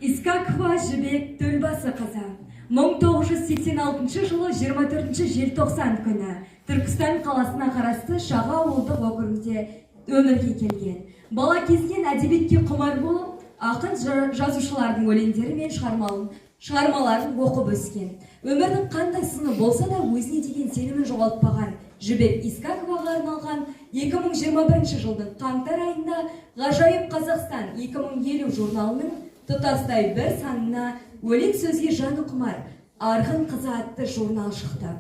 Искакова Жібек Төлбасы қызы 1986 жылы 24 желтоқсан күні Түркістан қаласына қарасты Шаға ауылдық округінде өмірге келген. Бала кезінен әдебиетке құмар болып, ақын жазушылардың өлеңдері мен шығармаларын оқып өскен. Өмірдің қандай сыны болса да өзіне деген сенімін жоғалтпаған Жібек Искаковаға арналған 2021 жылдың қаңтар айында Ғажайып Қазақстан 2050 журналының тұтастай бір санына өлең сөзге жаны құмар Арғын қызы атты журнал шықты.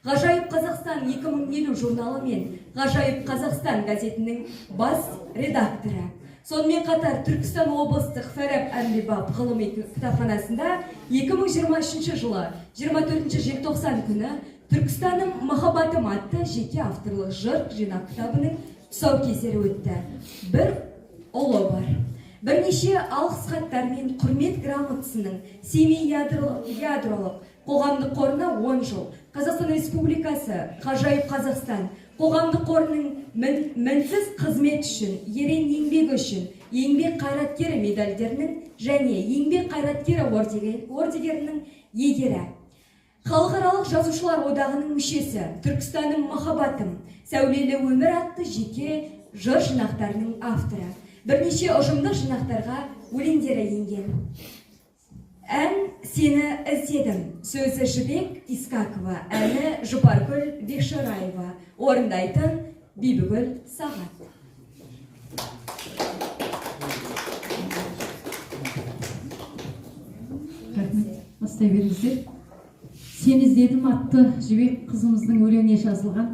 Ғажайып Қазақстан 2050 журналы мен Ғажайып Қазақстан газетінің бас редакторы. Сонымен қатар Түркістан облыстық Фәрәп Әмбебап ғылыми кітапханасында 2023 жылы 24 желтоқсан күні Түркістанның махаббатым атты жеке авторлық жыр жинақ кітабының тұсаукесері өтті. Бір ұлы бар. Бірнеше алғыс хаттар мен құрмет грамотасының Семей ядролық қоғамдық қорына 10 жыл, Қазақстан Республикасы Ғажайып Қазақстан қоғамдық қорының мінсіз қызмет үшін, ерен еңбек үшін, еңбек қайраткері медальдерінің және еңбек қайраткері ордендерінің иегері. Халықаралық жазушылар одағының мүшесі, Түркістанның махаббатым, сәулелі өмір атты жеке жыр жинақтарының авторы. Бірнеше ұжымдық жинақтарға өлеңдері енген. Ән сені іздедім, сөзі Жібек Искакова, әні Жұпаргүл Бекшораева, орындайтын Бибігүл Сағат. Бастай беріңіздер. Сені іздедім атты Жібек қызымыздың өлеңіне жазылған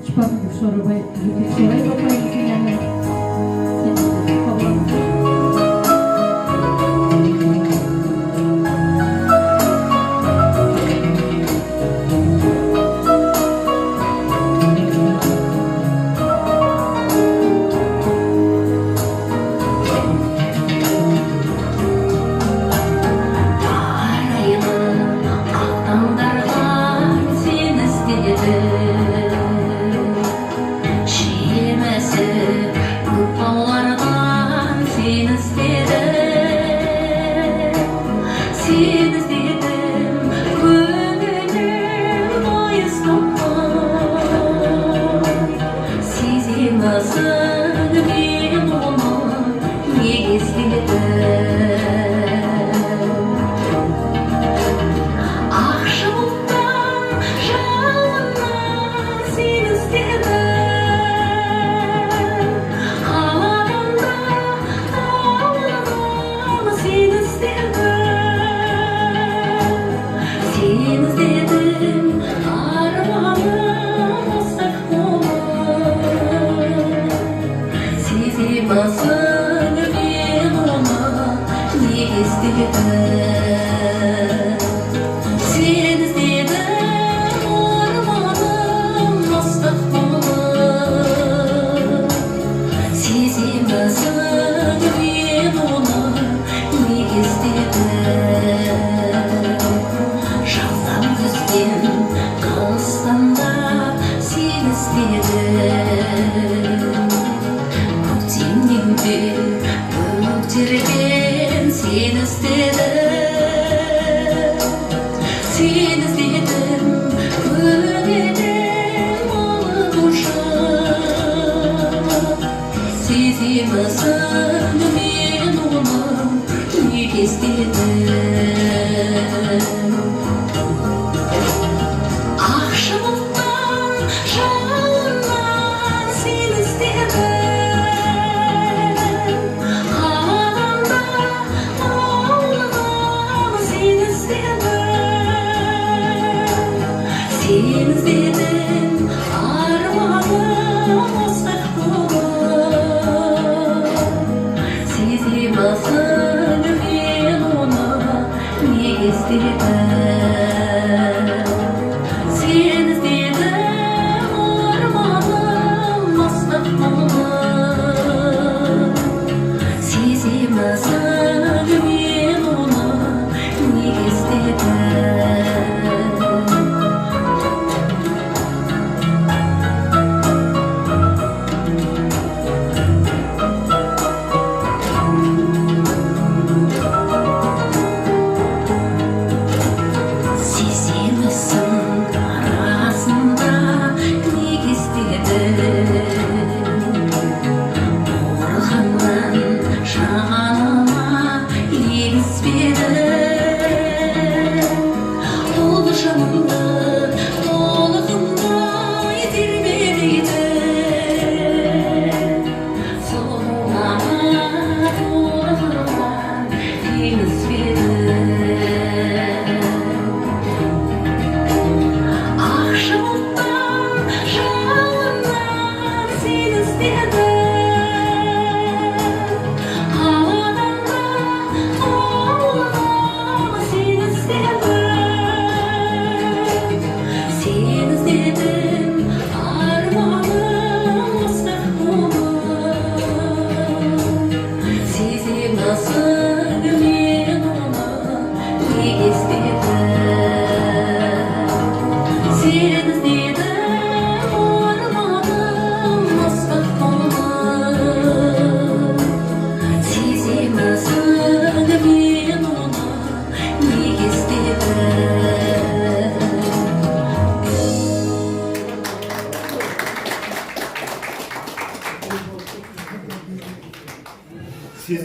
Жұпаргүл Бекшораева апайымыздың әні.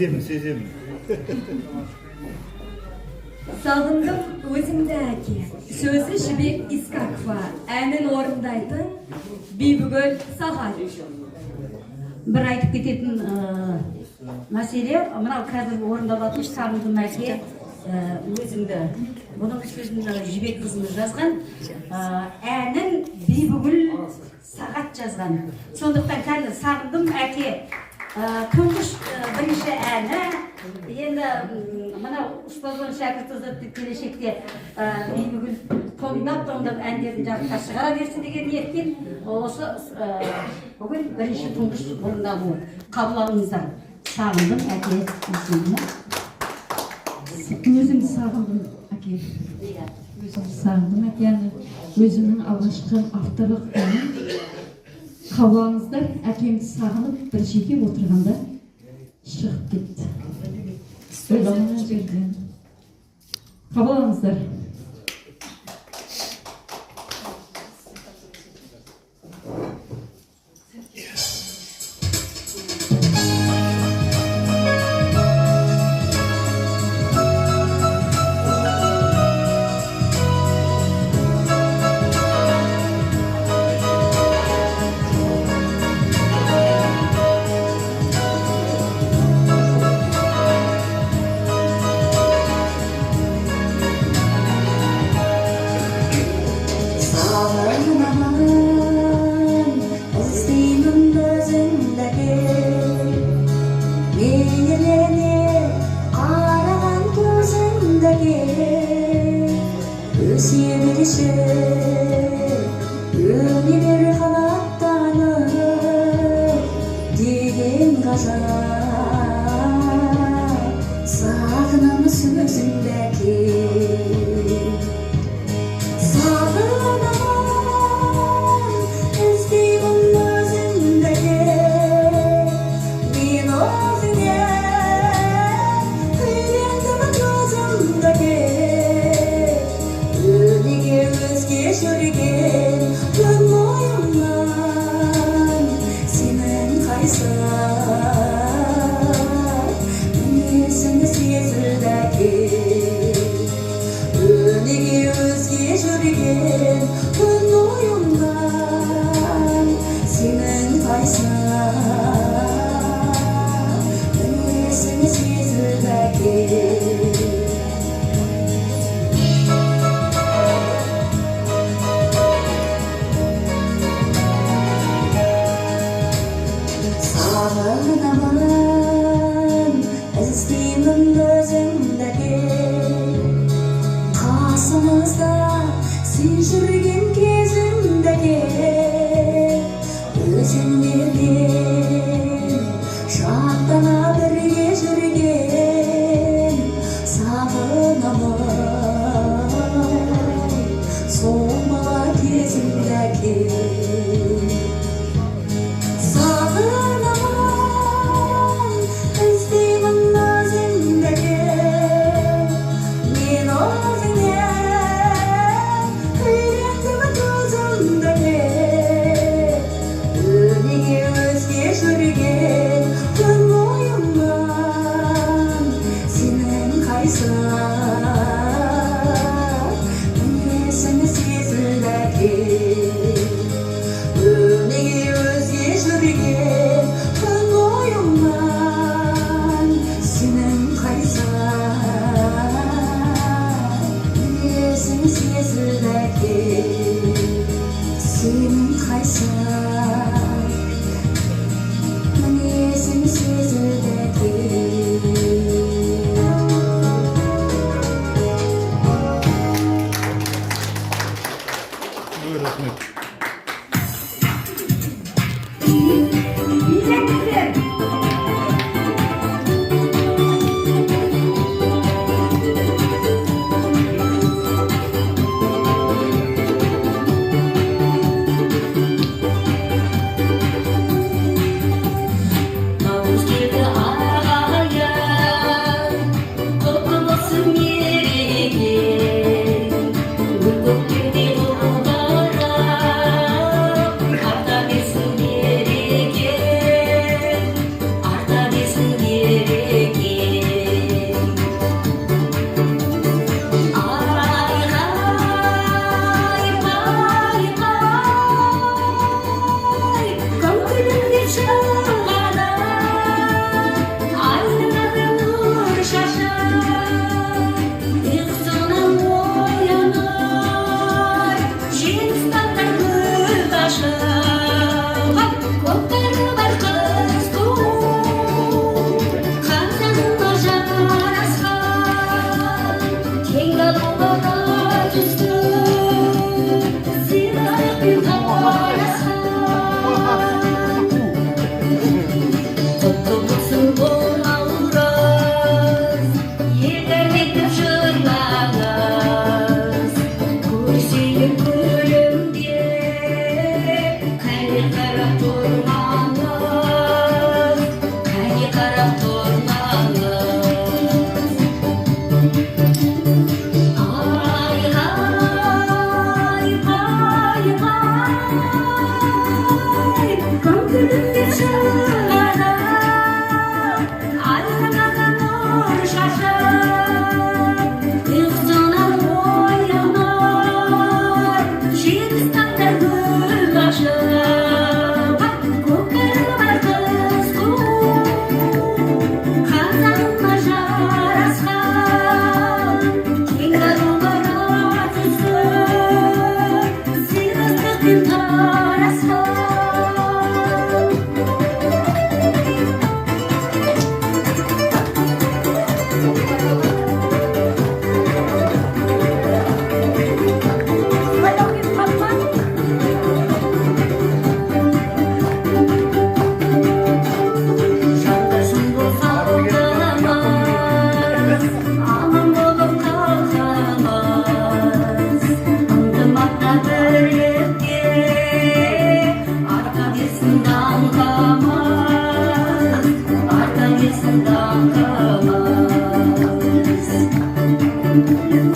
сеземін. Сағындым өзіңді әке. Сөзі Жібек Искакова. Әнін орындайтын Бибігүл Сағат. Бір айтып кететін мәселе, мынау қазір орындалатын сағындым әке өзіңді. Бұның сөзін Жібек қызымыз жазған, әнін Бибігүл Сағат жазған. Сондықтан қазір сағындым әке тұңғыш бірінші әні. Енді мынау ұстаздан шәкірт келешекте Бибігүл томдап әндерін жарыққа шығара берсін деген ниетпен осы бүгін бірінші тұңғыш орындалуы. Қабыл алыңыздар. Сағындым әке есімді. Өзімді сағындым әке. Өзімді сағындым әкені. Өзімнің алғашқы авторлық әнім. Қабыл алыңыздар. Әкемді сағынып бір жеке отырғанда шығып кетті. Ойламаған жерден. Қабыл алыңыздар. Sağ Thank you.